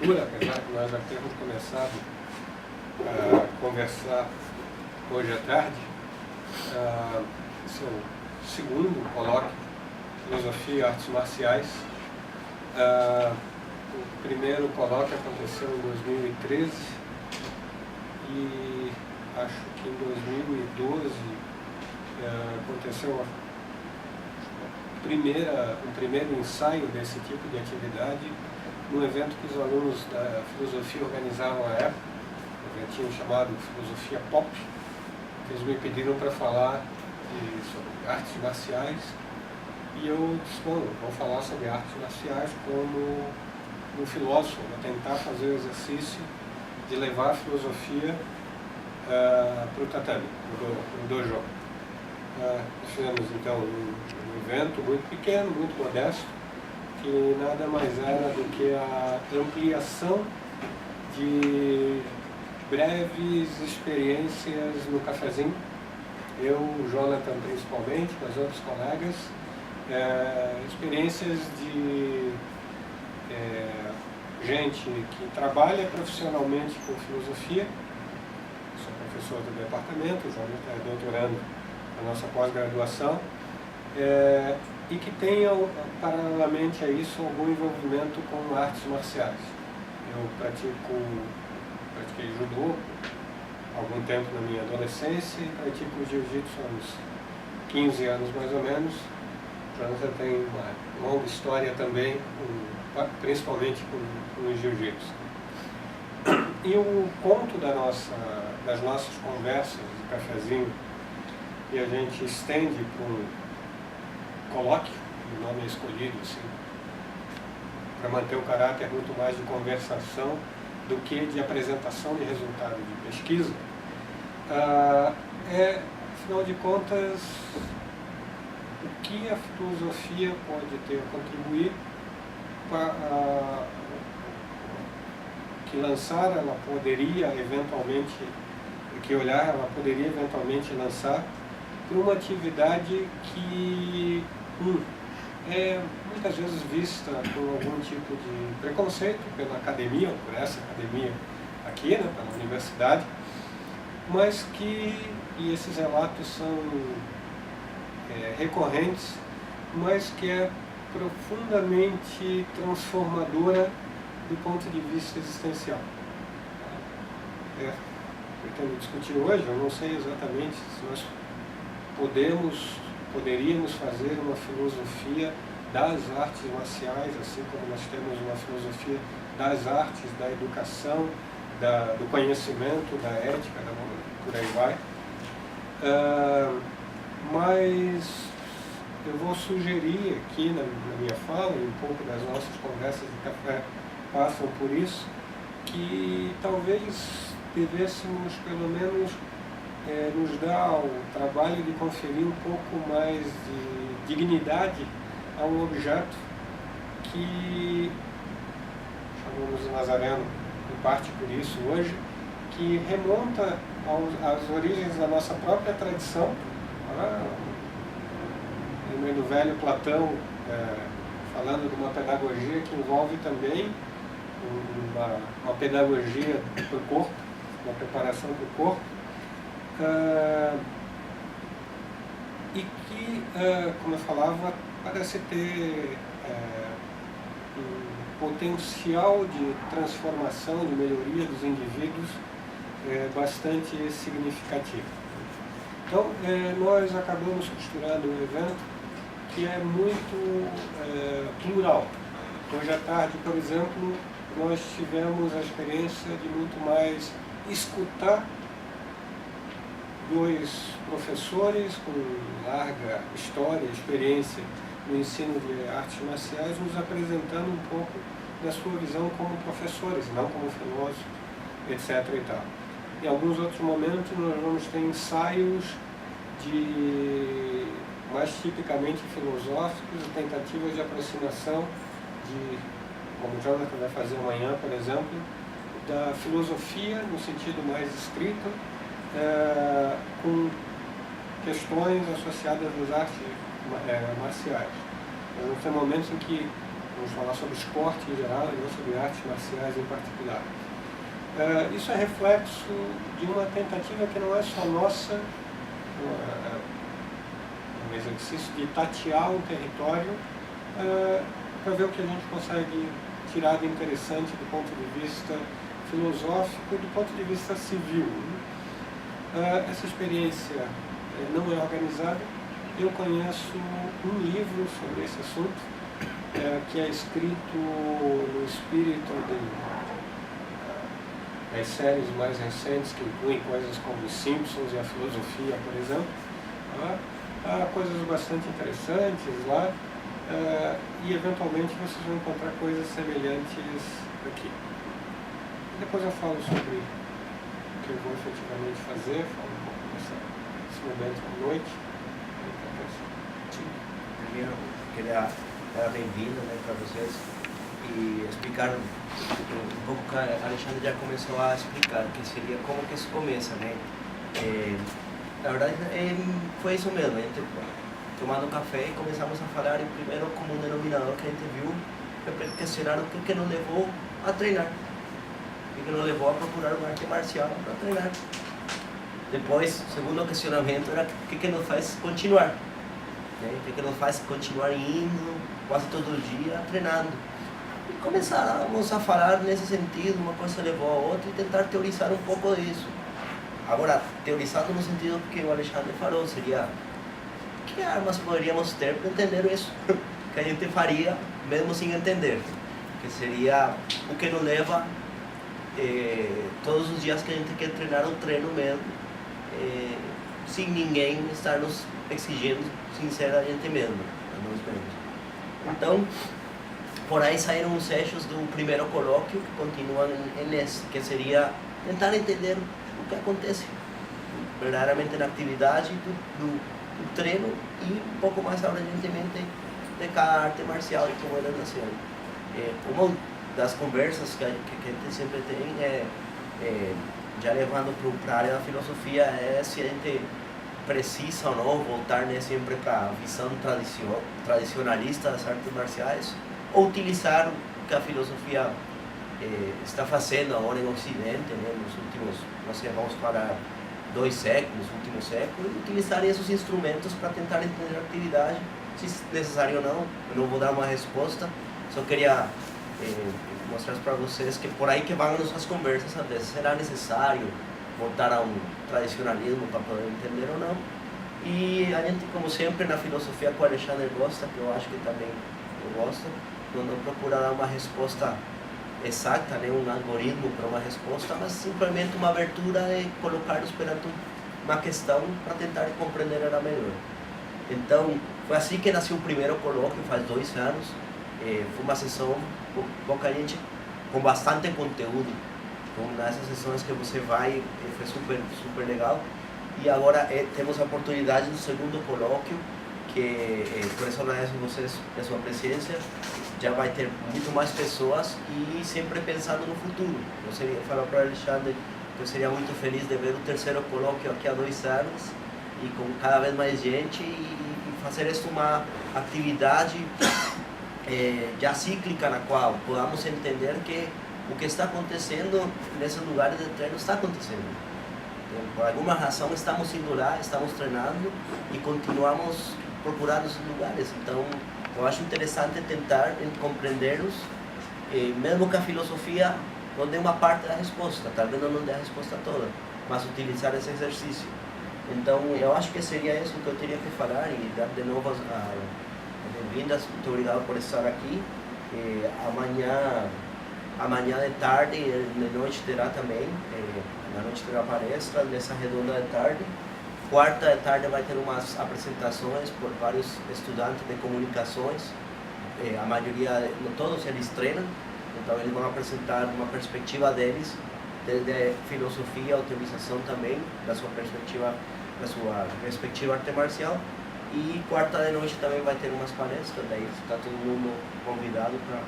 abertura, apesar de nós já termos começado a conversar hoje à tarde. Esse é o segundo colóquio, Filosofia e Artes Marciais. O primeiro colóquio aconteceu em 2013 e acho que em 2012 aconteceu um primeiro ensaio desse tipo de atividade num evento que os alunos da filosofia organizavam à época, um eventinho chamado Filosofia Pop, que eles me pediram para falar sobre artes marciais, e eu disse, bom, vou falar sobre artes marciais como um filósofo, vou tentar fazer o exercício de levar a filosofia para o tatame, para o dojo. Fizemos então um evento muito pequeno, muito modesto, que nada mais era do que a ampliação de breves experiências no cafezinho. Eu, o Jonathan principalmente, mas outros colegas, experiências de gente que trabalha profissionalmente com filosofia. Sou professor do departamento, o Jonathan é doutorando na nossa pós-graduação, e que tenha, paralelamente a isso, algum envolvimento com artes marciais. Eu pratiquei judô há algum tempo na minha adolescência e pratico jiu-jitsu há uns 15 anos mais ou menos. O Jonathan tem uma longa história também, principalmente com o jiu-jitsu. E o ponto das nossas conversas de cafezinho, e a gente estende para um colóquio, o nome é escolhido assim, para manter o caráter muito mais de conversação do que de apresentação de resultado de pesquisa, afinal de contas, o que a filosofia pode ter a contribuir para que lançar ela poderia eventualmente, que olhar ela poderia eventualmente lançar para uma atividade que é muitas vezes vista com algum tipo de preconceito pela academia, ou por essa academia aqui, né, pela universidade, mas e esses relatos são recorrentes, mas que é profundamente transformadora do ponto de vista existencial. Pretendo discutir hoje, eu não sei exatamente se nós poderíamos fazer uma filosofia das artes marciais, assim como nós temos uma filosofia das artes, da educação, do conhecimento, da ética, por aí vai. Mas eu vou sugerir aqui na minha fala, e um pouco das nossas conversas de café passam por isso, que talvez devêssemos pelo menos nos dar o trabalho de conferir um pouco mais de dignidade a um objeto que chamamos de Nazareno, em parte por isso hoje, que remonta às origens da nossa própria tradição. Lembro do velho Platão falando de uma pedagogia que envolve também uma pedagogia para o corpo, uma preparação para o corpo, e que, como eu falava, parece ter um potencial de transformação, de melhoria dos indivíduos bastante significativo. Então, nós acabamos costurando um evento que é muito plural. Hoje à tarde, por exemplo, nós tivemos a experiência de muito mais escutar dois professores com larga história, experiência no ensino de artes marciais, nos apresentando um pouco da sua visão como professores, não como filósofos, etc. e tal. Em alguns outros momentos nós vamos ter ensaios mais tipicamente filosóficos, tentativas de aproximação como o Jonathan vai fazer amanhã, por exemplo, da filosofia no sentido mais estrito, com questões associadas às artes marciais. Nós vamos ter momentos em que vamos falar sobre esporte em geral e não sobre artes marciais em particular. Isso é reflexo de uma tentativa que não é só nossa, um exercício de tatear o território para ver o que a gente consegue tirar de interessante do ponto de vista filosófico e do ponto de vista civil. Essa experiência não é organizada. Eu conheço um livro sobre esse assunto, que é escrito no espírito das séries mais recentes, que incluem coisas como Os Simpsons e a filosofia, por exemplo. Há coisas bastante interessantes lá, e eventualmente vocês vão encontrar coisas semelhantes aqui. Depois eu falo sobre o que eu vou efetivamente fazer, falo um pouco desse momento à noite. Primeiro, queria dar bem-vindo, né, para vocês e explicar um pouco que a Alexandre já começou a explicar, que seria como que isso começa, né? Na verdade, foi isso mesmo, a gente tomando café e começamos a falar, e o primeiro comum denominador que a gente viu foi questionar o que nos levou a treinar, o que nos levou a procurar uma arte marcial para treinar. Depois, o segundo questionamento era o que nos faz continuar. O que nos faz continuar indo quase todo dia treinando. E começamos a falar nesse sentido, uma coisa levou a outra, e tentar teorizar um pouco disso. Agora, teorizando no sentido que o Alexandre falou, seria que armas poderíamos ter para entender isso, que a gente faria mesmo sem entender, que seria o que nos leva todos os dias que a gente quer treinar o treino mesmo, sem ninguém estar nos exigindo sinceramente mesmo, a nós mesmos. Então, por aí saíram os eixos do primeiro colóquio, que continuam nesse, que seria tentar entender o que acontece verdadeiramente na atividade do treino e um pouco mais abrangentemente de cada arte marcial e como elas nasceram. Uma das conversas que a gente sempre tem já levando para a área da filosofia, é se a gente precisa ou não voltar, né, sempre para a visão tradicionalista das artes marciais, ou utilizar o que a filosofia está fazendo agora em Ocidente, né, nos últimos, não sei, vamos falar 2 séculos, últimos séculos, e utilizar esses instrumentos para tentar entender a atividade, se necessário ou não. Eu não vou dar uma resposta, só queria mostrar para vocês que por aí que vão nossas conversas, às vezes será necessário voltar a um tradicionalismo para poder entender ou não. E a gente, como sempre, na filosofia que o Alexandre gosta, que eu acho que também eu gosto, não procura dar uma resposta exata, né, um algoritmo para uma resposta, mas simplesmente uma abertura de colocar-nos perante uma questão para tentar compreender ela melhor. Então, foi assim que nasceu o primeiro colóquio, faz 2 anos. Foi uma sessão com pouca gente, com bastante conteúdo. Foi uma dessas sessões que você vai, foi super legal. E agora temos a oportunidade do segundo colóquio, que por isso agradeço a vocês a sua presença. Já vai ter muito mais pessoas e sempre pensando no futuro. Eu falo para o Alexandre que eu seria muito feliz de ver o terceiro colóquio aqui há 2 anos e com cada vez mais gente e fazer isso uma atividade já cíclica, na qual podamos entender que o que está acontecendo nesses lugares de treino está acontecendo. Por alguma razão estamos indo lá, estamos treinando e continuamos procurando esses lugares. Então, eu acho interessante tentar compreendê-los, mesmo que a filosofia não dê uma parte da resposta, talvez não dê a resposta toda, mas utilizar esse exercício. Então, eu acho que seria isso que eu teria que falar e dar de novo as bem-vindas. Muito obrigado por estar aqui. Amanhã de tarde e de noite terá também, na noite terá palestra, nessa redonda de tarde. Quarta de tarde vai ter umas apresentações por vários estudantes de comunicações. A maioria, não todos, eles treinam, então eles vão apresentar uma perspectiva deles, desde filosofia, utilização também, da sua respectiva arte marcial. E quarta de noite também vai ter umas palestras, daí está todo mundo convidado para